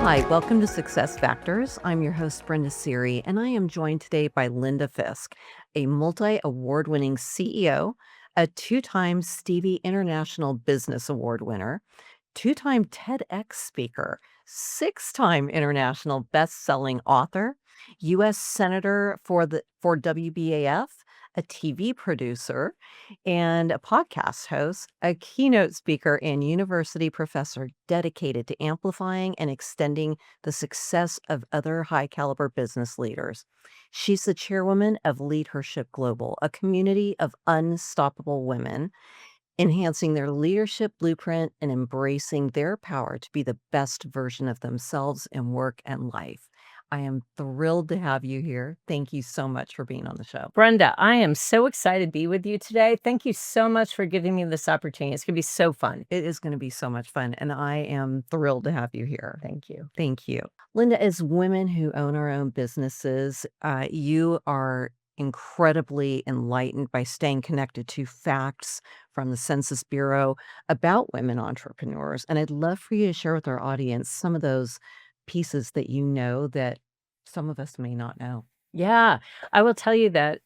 Hi, welcome to Success Factors. I'm your host, Brenda Siri, and I am joined today by Linda Fisk, a multi-award winning CEO, a two-time Stevie International Business Award winner, two-time TEDx speaker, six-time international best-selling author, U.S. Senator for WBAF, a TV producer, and a podcast host, a keynote speaker, and university professor dedicated to amplifying and extending the success of other high-caliber business leaders. She's the chairwoman of LeadHERship Global, a community of unstoppable women enhancing their leadership blueprint and embracing their power to be the best version of themselves in work and life. I am thrilled to have you here. Thank you so much for being on the show. Brenda, I am so excited to be with you today. Thank you so much for giving me this opportunity. It's going to be so fun. It is going to be so much fun, and I am thrilled to have you here. Thank you. Thank you. Linda, as women who own our own businesses, you are incredibly enlightened by staying connected to facts from the Census Bureau about women entrepreneurs. And I'd love for you to share with our audience some of those pieces that you know that some of us may not know. Yeah, I will tell you that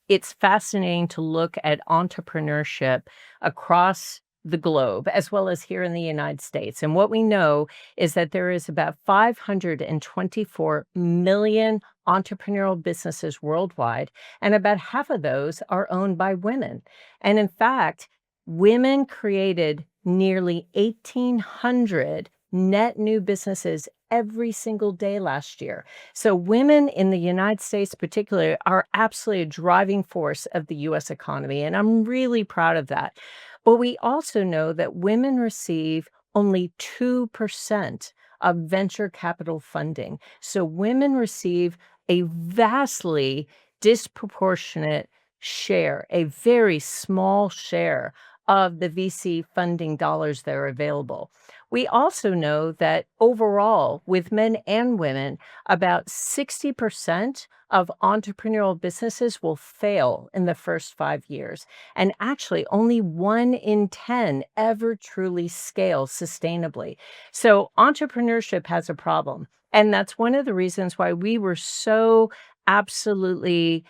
it's fascinating to look at entrepreneurship across the globe, as well as here in the United States. And what we know is that there is about 524 million entrepreneurial businesses worldwide, and about half of those are owned by women. And in fact, women created nearly 1,800 net new businesses every single day last year. So women in the United States particularly are absolutely a driving force of the US economy, and I'm really proud of that. But we also know that women receive only 2% of venture capital funding. So women receive a vastly disproportionate share, a very small share of the VC funding dollars that are available. We also know that overall, with men and women, about 60% of entrepreneurial businesses will fail in the first 5 years. And actually, only 1 in 10 ever truly scale sustainably. So entrepreneurship has a problem. And that's one of the reasons why we were so absolutely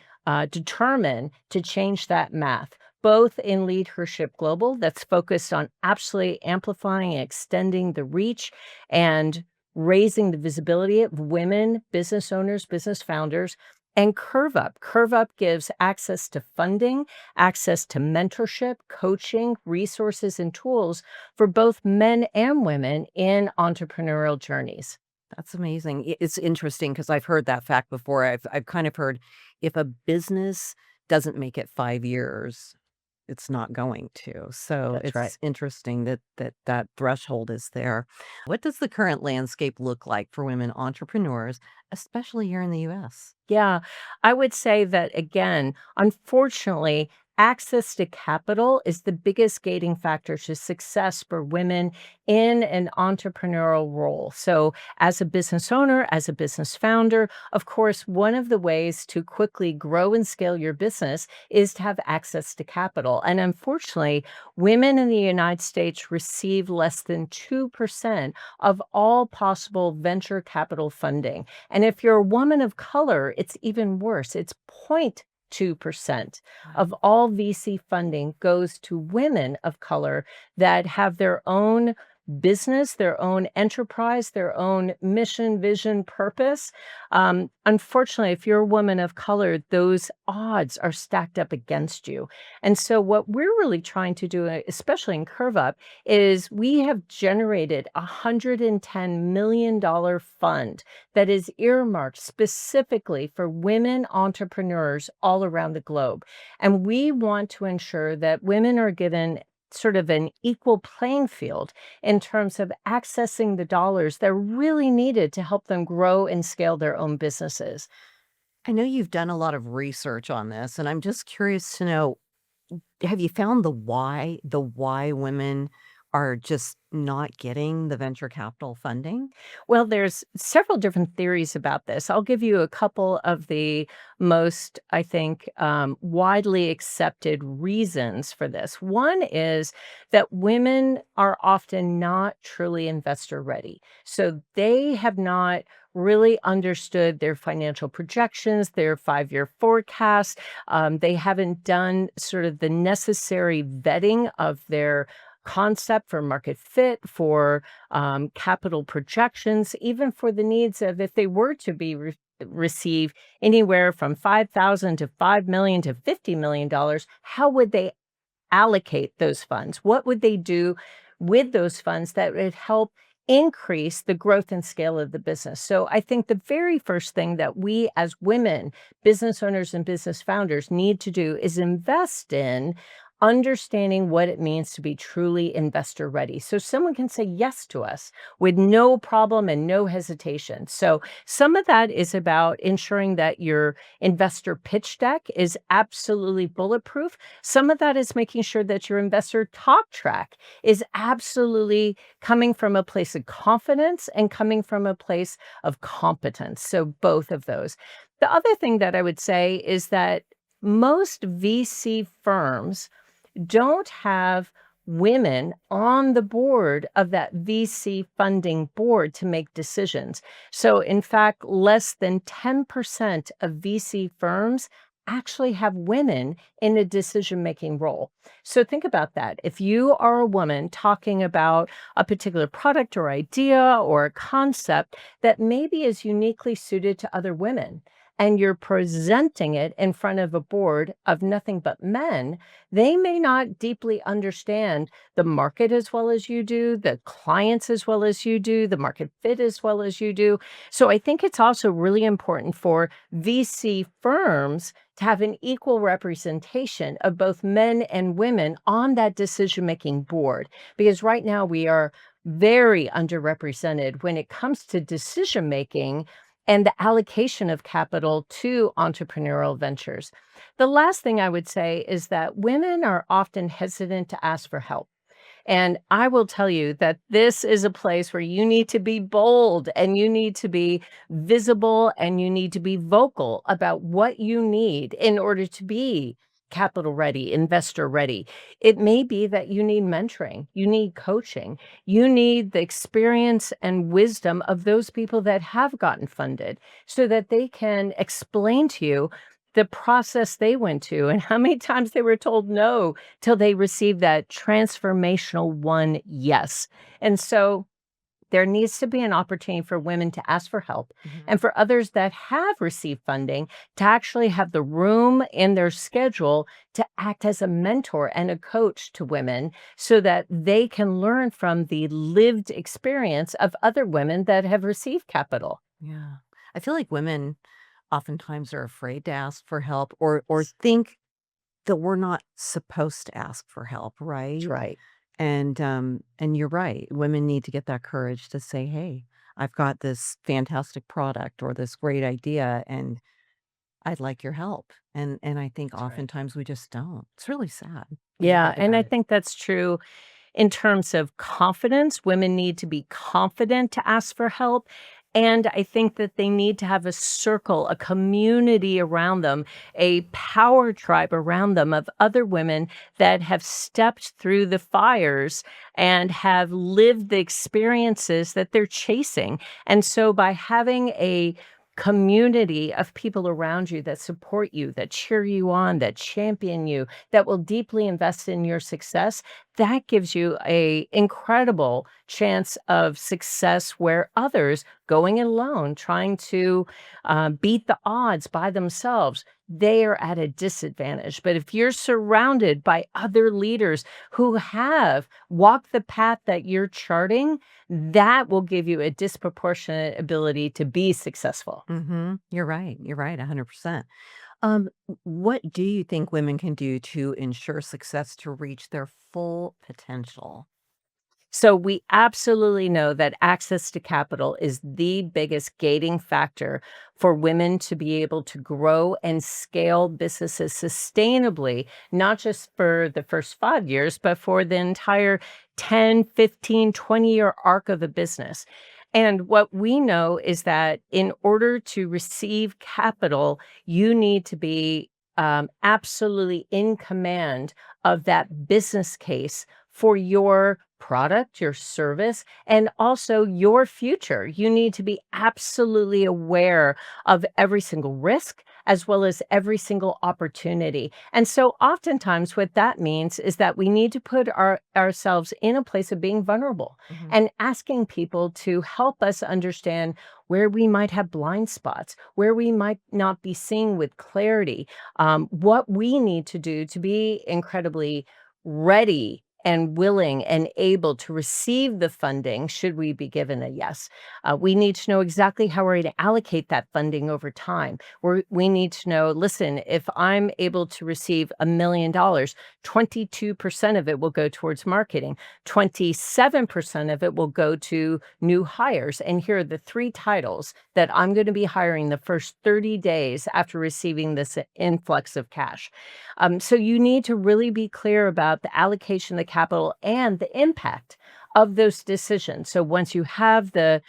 determined to change that math, both in LeadHERship Global, that's focused on absolutely amplifying and extending the reach and raising the visibility of women, business owners, business founders, and CurveUp. CurveUp gives access to funding, access to mentorship, coaching, resources, and tools for both men and women in entrepreneurial journeys. That's amazing. It's interesting because I've heard that fact before. I've kind of heard if a business doesn't make it 5 years, it's not going to. So That's it's right. interesting that threshold is there. What does the current landscape look like for women entrepreneurs, especially here in the US? Yeah, I would say that again, unfortunately, access to capital is the biggest gating factor to success for women in an entrepreneurial role. So, as a business owner, as a business founder, of course, one of the ways to quickly grow and scale your business is to have access to capital. And unfortunately, women in the United States receive less than 2% of all possible venture capital funding. And if you're a woman of color, it's even worse. It's 0.2% of all VC funding goes to women of color that have their own business, their own enterprise, their own mission, vision, purpose. Unfortunately, if you're a woman of color, those odds are stacked up against you. And so, what we're really trying to do, especially in CurveUp, is we have generated a $110 million fund that is earmarked specifically for women entrepreneurs all around the globe. And we want to ensure that women are given sort of an equal playing field in terms of accessing the dollars that are really needed to help them grow and scale their own businesses. I know you've done a lot of research on this, and I'm just curious to know, have you found the why women are just not getting the venture capital funding? Well, there's several different theories about this. I'll give you a couple of the most, I think, widely accepted reasons for this. One is that women are often not truly investor ready. So they have not really understood their financial projections, their 5-year forecast. They haven't done sort of the necessary vetting of their concept for market fit, for capital projections, even for the needs of if they were to receive anywhere from 5,000 to 5 million to $50 million, how would they allocate those funds? What would they do with those funds that would help increase the growth and scale of the business? So I think the very first thing that we as women, business owners and business founders need to do is invest in understanding what it means to be truly investor ready. So someone can say yes to us with no problem and no hesitation. So some of that is about ensuring that your investor pitch deck is absolutely bulletproof. Some of that is making sure that your investor talk track is absolutely coming from a place of confidence and coming from a place of competence. So both of those. The other thing that I would say is that most VC firms don't have women on the board of that VC funding board to make decisions. So, in fact, less than 10% of VC firms actually have women in a decision making role. So, think about that. If you are a woman talking about a particular product or idea or a concept that maybe is uniquely suited to other women, and you're presenting it in front of a board of nothing but men, they may not deeply understand the market as well as you do, the clients as well as you do, the market fit as well as you do. So I think it's also really important for VC firms to have an equal representation of both men and women on that decision making board. Because right now we are very underrepresented when it comes to decision making and the allocation of capital to entrepreneurial ventures. The last thing I would say is that women are often hesitant to ask for help. And I will tell you that this is a place where you need to be bold and you need to be visible and you need to be vocal about what you need in order to be capital ready, investor ready. It may be that you need mentoring, you need coaching, you need the experience and wisdom of those people that have gotten funded so that they can explain to you the process they went to and how many times they were told no till they received that transformational one yes. And so there needs to be an opportunity for women to ask for help Mhm. and for others that have received funding to actually have the room in their schedule to act as a mentor and a coach to women so that they can learn from the lived experience of other women that have received capital. Yeah. I feel like women oftentimes are afraid to ask for help or think that we're not supposed to ask for help, That's right? right. And you're right. Women need to get that courage to say, "Hey, I've got this fantastic product or this great idea and I'd like your help." And I think That's right. oftentimes we just don't. It's really sad when you Yeah. think And about I it. think that's true in terms of confidence. Women need to be confident to ask for help. And I think that they need to have a circle, a community around them, a power tribe around them of other women that have stepped through the fires and have lived the experiences that they're chasing. And so by having a community of people around you that support you, that cheer you on, that champion you, that will deeply invest in your success, that gives you a incredible chance of success where others going it alone, trying to beat the odds by themselves, they are at a disadvantage. But if you're surrounded by other leaders who have walked the path that you're charting, that will give you a disproportionate ability to be successful. Mhm. You're right. You're right 100%. What do you think women can do to ensure success to reach their full potential? So we absolutely know that access to capital is the biggest gating factor for women to be able to grow and scale businesses sustainably, not just for the first 5 years, but for the entire 10, 15, 20-year arc of a business. And what we know is that in order to receive capital, you need to be absolutely in command of that business case for your product, your service, and also your future. You need to be absolutely aware of every single risk as well as every single opportunity. And so oftentimes what that means is that we need to put ourselves in a place of being vulnerable Mhm. and asking people to help us understand where we might have blind spots, where we might not be seeing with clarity, what we need to do to be incredibly ready and willing and able to receive the funding should we be given a yes. We need to know exactly how we're going to allocate that funding over time. We need to know, listen, if I'm able to receive $1 million, 22% of it will go towards marketing, 27% of it will go to new hires. And here are the three titles that I'm going to be hiring the first 30 days after receiving this influx of cash. So you need to really be clear about the allocation of the capital and the impact of those decisions. So once you have the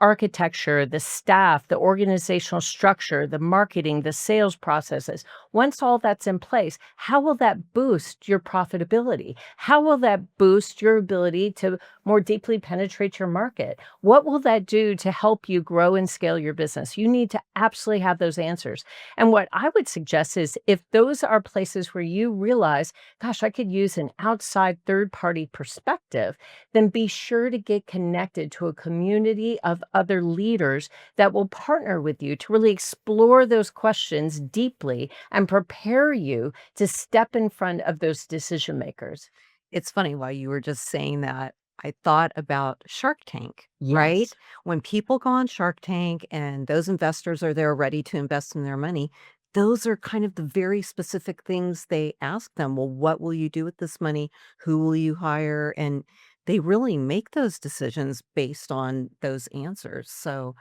architecture, the staff, the organizational structure, the marketing, the sales processes, once all that's in place, how will that boost your profitability? How will that boost your ability to more deeply penetrate your market? What will that do to help you grow and scale your business? You need to absolutely have those answers. And what I would suggest is if those are places where you realize, gosh, I could use an outside third party perspective, then be sure to get connected to a community of other leaders that will partner with you to really explore those questions deeply and prepare you to step in front of those decision makers. It's funny while you were just saying that, I thought about Shark Tank, right? Yes. When people go on Shark Tank and those investors are there ready to invest in their money, those are kind of the very specific things they ask them. Well, what will you do with this money? Who will you hire? And they really make those decisions based on those answers. So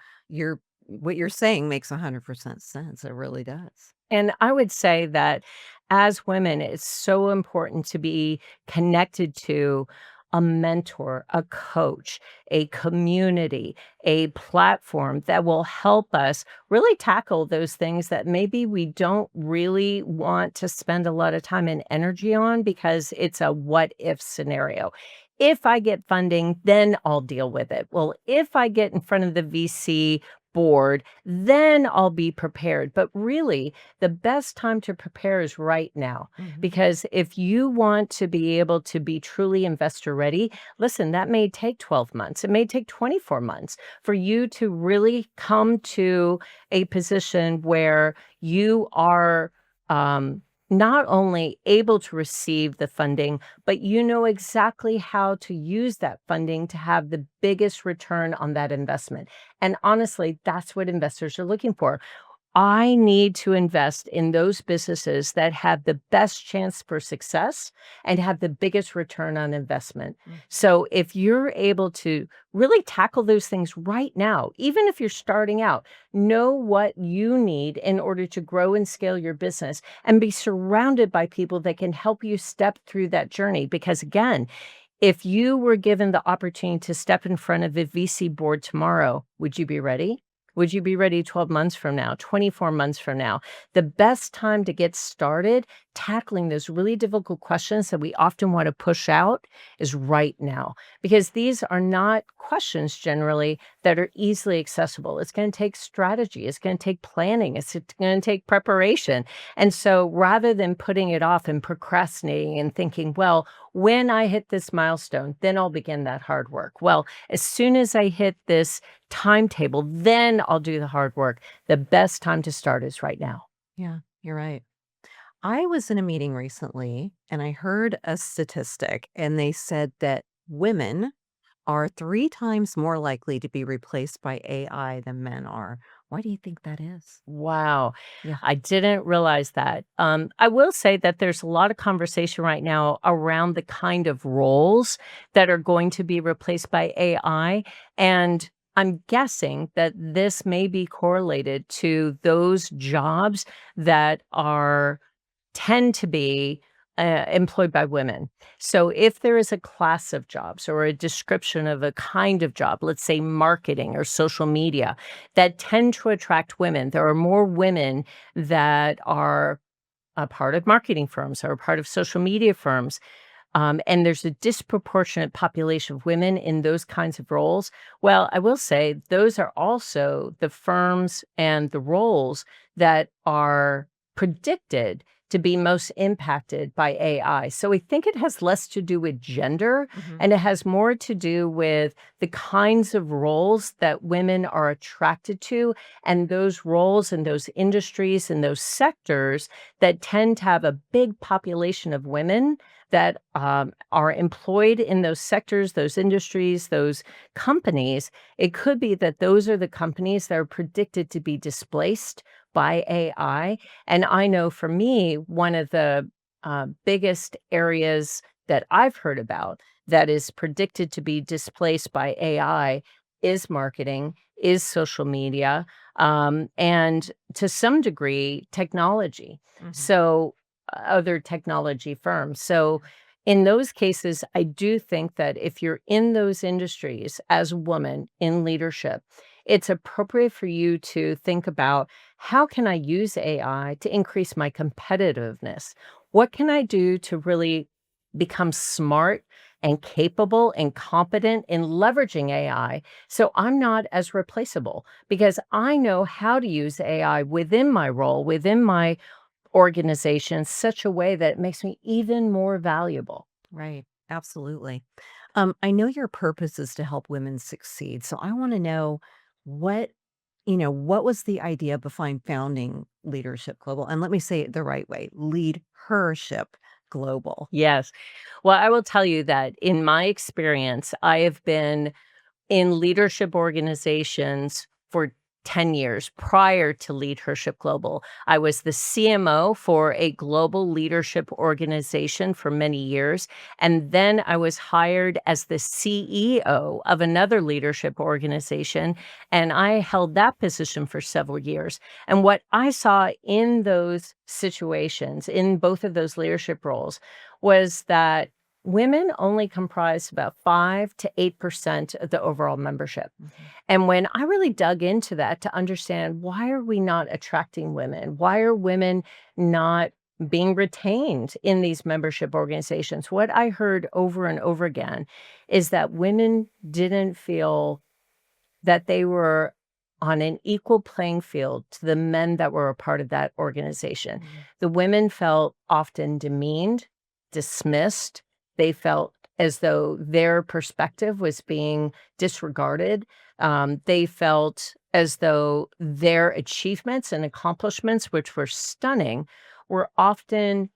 what you're saying makes 100% sense. It really does. And I would say that as women, it's so important to be connected to a mentor, a coach, a community, a platform that will help us really tackle those things that maybe we don't really want to spend a lot of time and energy on because it's a what if scenario. If I get funding, then I'll deal with it. Well, if I get in front of the VC board, then I'll be prepared. But really, the best time to prepare is right now. Mhm. Because if you want to be able to be truly investor ready, listen, that may take 12 months. It may take 24 months for you to really come to a position where you are not only able to receive the funding, but you know exactly how to use that funding to have the biggest return on that investment. And honestly, that's what investors are looking for. I need to invest in those businesses that have the best chance for success and have the biggest return on investment. Mhm. So if you're able to really tackle those things right now, even if you're starting out, know what you need in order to grow and scale your business and be surrounded by people that can help you step through that journey. Because again, if you were given the opportunity to step in front of a VC board tomorrow, would you be ready? Would you be ready 12 months from now, 24 months from now? The best time to get started tackling those really difficult questions that we often want to push out is right now, because these are not questions generally that are easily accessible. It's going to take strategy, it's going to take planning, it's going to take preparation. And so rather than putting it off and procrastinating and thinking, well, when I hit this milestone, then I'll begin that hard work. Well, as soon as I hit this timetable, then I'll do the hard work. The best time to start is right now. Yeah, you're right. I was in a meeting recently and I heard a statistic, and they said that women are 3 times more likely to be replaced by AI than men are. Why do you think that is? Wow. Yeah. I didn't realize that. I will say that there's a lot of conversation right now around the kind of roles that are going to be replaced by AI. And I'm guessing that this may be correlated to those jobs that are tend to be employed by women. So if there is a class of jobs or a description of a kind of job, let's say marketing or social media, that tend to attract women, there are more women that are a part of marketing firms or a part of social media firms. And there's a disproportionate population of women in those kinds of roles. Well, I will say those are also the firms and the roles that are predicted to be most impacted by AI. So I think it has less to do with gender Mhm. and it has more to do with the kinds of roles that women are attracted to and those roles and those industries and those sectors that tend to have a big population of women that are employed in those sectors, those industries, those companies. It could be that those are the companies that are predicted to be displaced by AI. And I know for me, one of the biggest areas that I've heard about that is predicted to be displaced by AI is marketing, is social media, and to some degree, technology. Mhm. So, other technology firms. So, in those cases, I do think that if you're in those industries as a woman in leadership, it's appropriate for you to think about how can I use AI to increase my competitiveness? What can I do to really become smart and capable and competent in leveraging AI so I'm not as replaceable because I know how to use AI within my role, within my organization, such a way that it makes me even more valuable. Right. Absolutely. I know your purpose is to help women succeed. So I want to know what, what was the idea behind founding Leadership Global? And let me say it the right way, LeadHERship Global. Yes. Well, I will tell you that in my experience, I have been in leadership organizations for 10 years prior to LeadHERship Global. I was the CMO for a global leadership organization for many years. And then I was hired as the CEO of another leadership organization. And I held that position for several years. And what I saw in those situations, in both of those leadership roles, was that women only comprise about 5 to 8% of the overall membership. Mhm. And when I really dug into that to understand why are we not attracting women? Why are women not being retained in these membership organizations? What I heard over and over again is that women didn't feel that they were on an equal playing field to the men that were a part of that organization. Mhm. The women felt often demeaned, dismissed. They felt as though their perspective was being disregarded. They felt as though their achievements and accomplishments, which were stunning, were often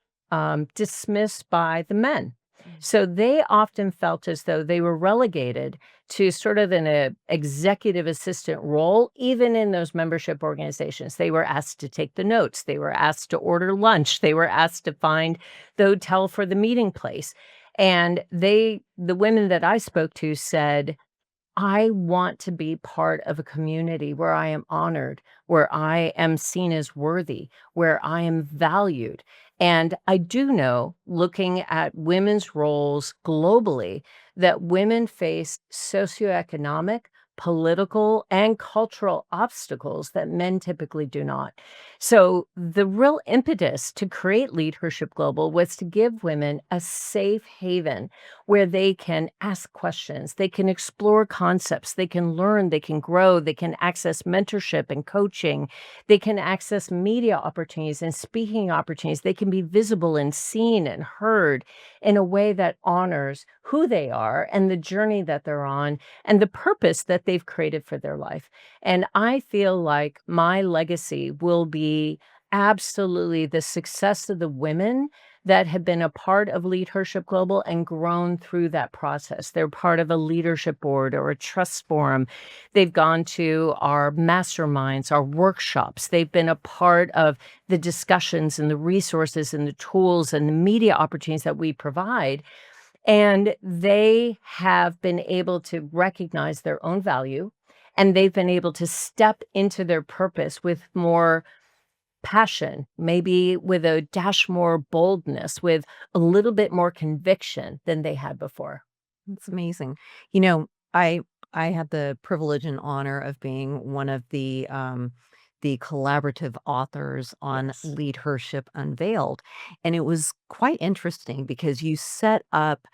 dismissed by the men. Mm. So they often felt as though they were relegated to sort of an executive assistant role, even in those membership organizations. They were asked to take the notes. They were asked to order lunch. They were asked to find the hotel for the meeting place. And the women that I spoke to said, I want to be part of a community where I am honored, where I am seen as worthy, where I am valued. And I do know, looking at women's roles globally, that women face socioeconomic, political, and cultural obstacles that men typically do not. So, the real impetus to create LeadHERship Global was to give women a safe haven where they can ask questions, they can explore concepts, they can learn, they can grow, they can access mentorship and coaching, they can access media opportunities and speaking opportunities, they can be visible and seen and heard in a way that honors who they are and the journey that they're on and the purpose that they've created for their life. And I feel like my legacy will be absolutely the success of the women that have been a part of LeadHERship Global and grown through that process. They're part of a leadership board or a trust forum. They've gone to our masterminds, our workshops. They've been a part of the discussions and the resources and the tools and the media opportunities that we provide. And they have been able to recognize their own value, and they've been able to step into their purpose with more passion, maybe with a dash more boldness, with a little bit more conviction than they had before. It's amazing. You know, I had the privilege and honor of being one of the collaborative authors on Yes. LeadHERship Unveiled, and it was quite interesting because you set up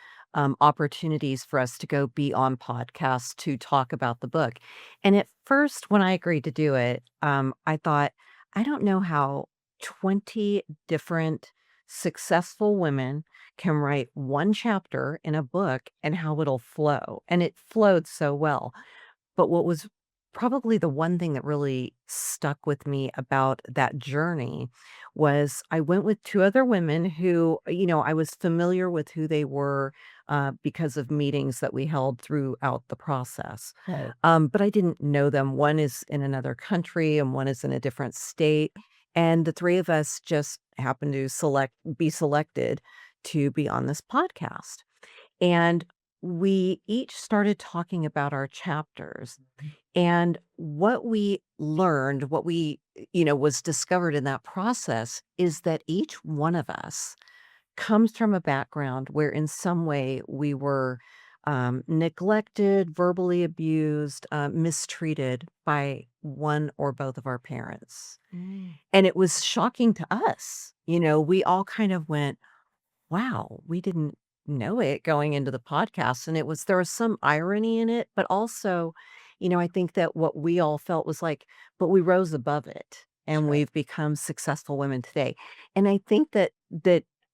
opportunities for us to go be on podcasts to talk about the book. And at first, when I agreed to do it, I thought, I don't know how 20 different successful women can write one chapter in a book and how it'll flow, and it flowed so well. But what was probably the one thing that really stuck with me about that journey was I went with 2 other women who, I was familiar with who they were, because of meetings that we held throughout the process. Right. But I didn't know them. One is in another country and one is in a different state, and the 3 of us just happened to be selected to be on this podcast. And we each started talking about our chapters and what we learned, was discovered in that process is that each one of us comes from a background where in some way we were neglected, verbally abused, mistreated by one or both of our parents. Mm. And it was shocking to us. We all kind of went, wow, we didn't know it going into the podcast, and there was some irony in it, but also, I think that what we all felt was like, but we rose above it, That's and right. we've become successful women today. And I think that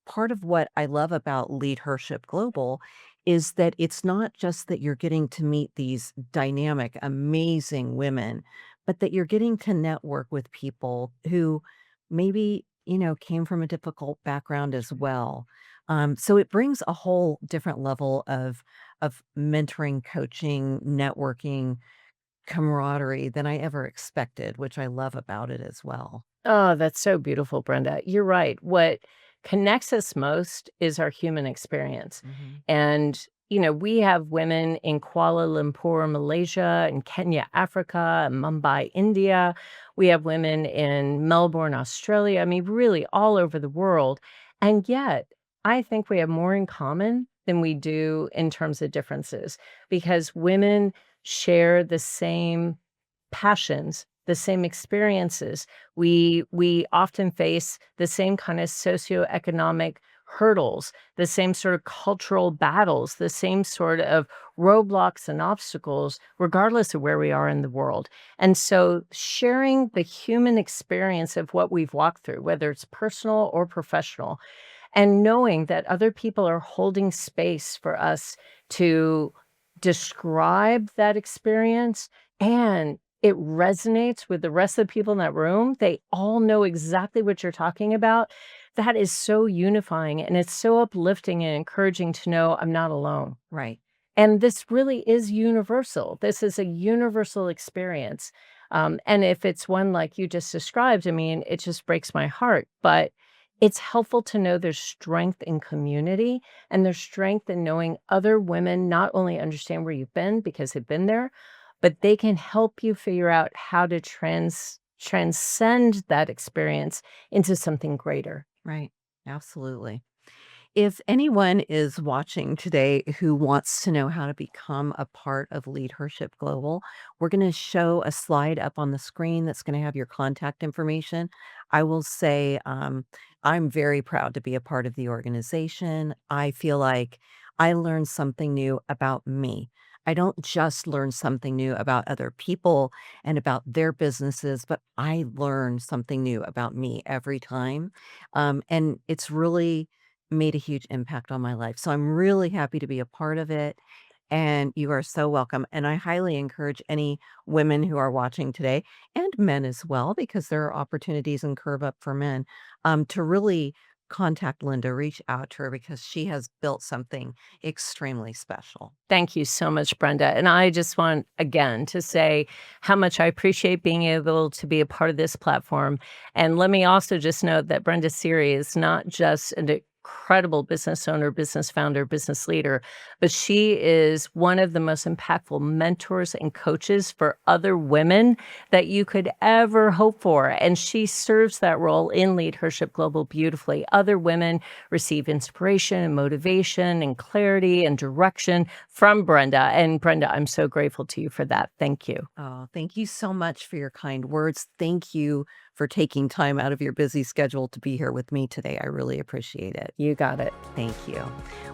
part of what I love about LeadHERship Global is that it's not just that you're getting to meet these dynamic, amazing women, but that you're getting to network with people who maybe, came from a difficult background as well. So it brings a whole different level of mentoring, coaching, networking, camaraderie than I ever expected, which I love about it as well. Oh, that's so beautiful, Brenda. You're right. What connects us most is our human experience. Mhm. And, we have women in Kuala Lumpur, Malaysia, and Kenya, Africa, and Mumbai, India. We have women in Melbourne, Australia. I mean, really all over the world. And yet, I think we have more in common than we do in terms of differences because women share the same passions, the same experiences. We often face the same kind of socioeconomic hurdles, the same sort of cultural battles, the same sort of roadblocks and obstacles, regardless of where we are in the world. And so sharing the human experience of what we've walked through, whether it's personal or professional, and knowing that other people are holding space for us to describe that experience and it resonates with the rest of the people in that room. They all know exactly what you're talking about. That is so unifying and it's so uplifting and encouraging to know I'm not alone. Right. And this really is universal. This is a universal experience. And if it's one like you just described, I mean, it just breaks my heart. But it's helpful to know there's strength in community and there's strength in knowing other women not only understand where you've been because they've been there, but they can help you figure out how to transcend that experience into something greater. Right. Absolutely. If anyone is watching today who wants to know how to become a part of LeadHERship Global, we're going to show a slide up on the screen that's going to have your contact information. I will say I'm very proud to be a part of the organization. I feel like I learned something new about me. I don't just learn something new about other people and about their businesses, but I learn something new about me every time. And it's really made a huge impact on my life. So I'm really happy to be a part of it. And you are so welcome. And I highly encourage any women who are watching today and men as well, because there are opportunities and curve up for men to really contact Linda, reach out to her because she has built something extremely special. Thank you so much, Brenda. And I just want, again, to say how much I appreciate being able to be a part of this platform. And let me also just note that Brenda Siri is not just an incredible business owner, business founder, business leader, but she is one of the most impactful mentors and coaches for other women that you could ever hope for. And she serves that role in LeadHERship Global beautifully. Other women receive inspiration and motivation and clarity and direction from Brenda. And Brenda, I'm so grateful to you for that. Thank you. Oh, thank you so much for your kind words. Thank you for taking time out of your busy schedule to be here with me today. I really appreciate it. You got it. Thank you.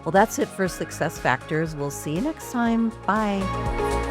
Well, that's it for Success Factors. We'll see you next time. Bye.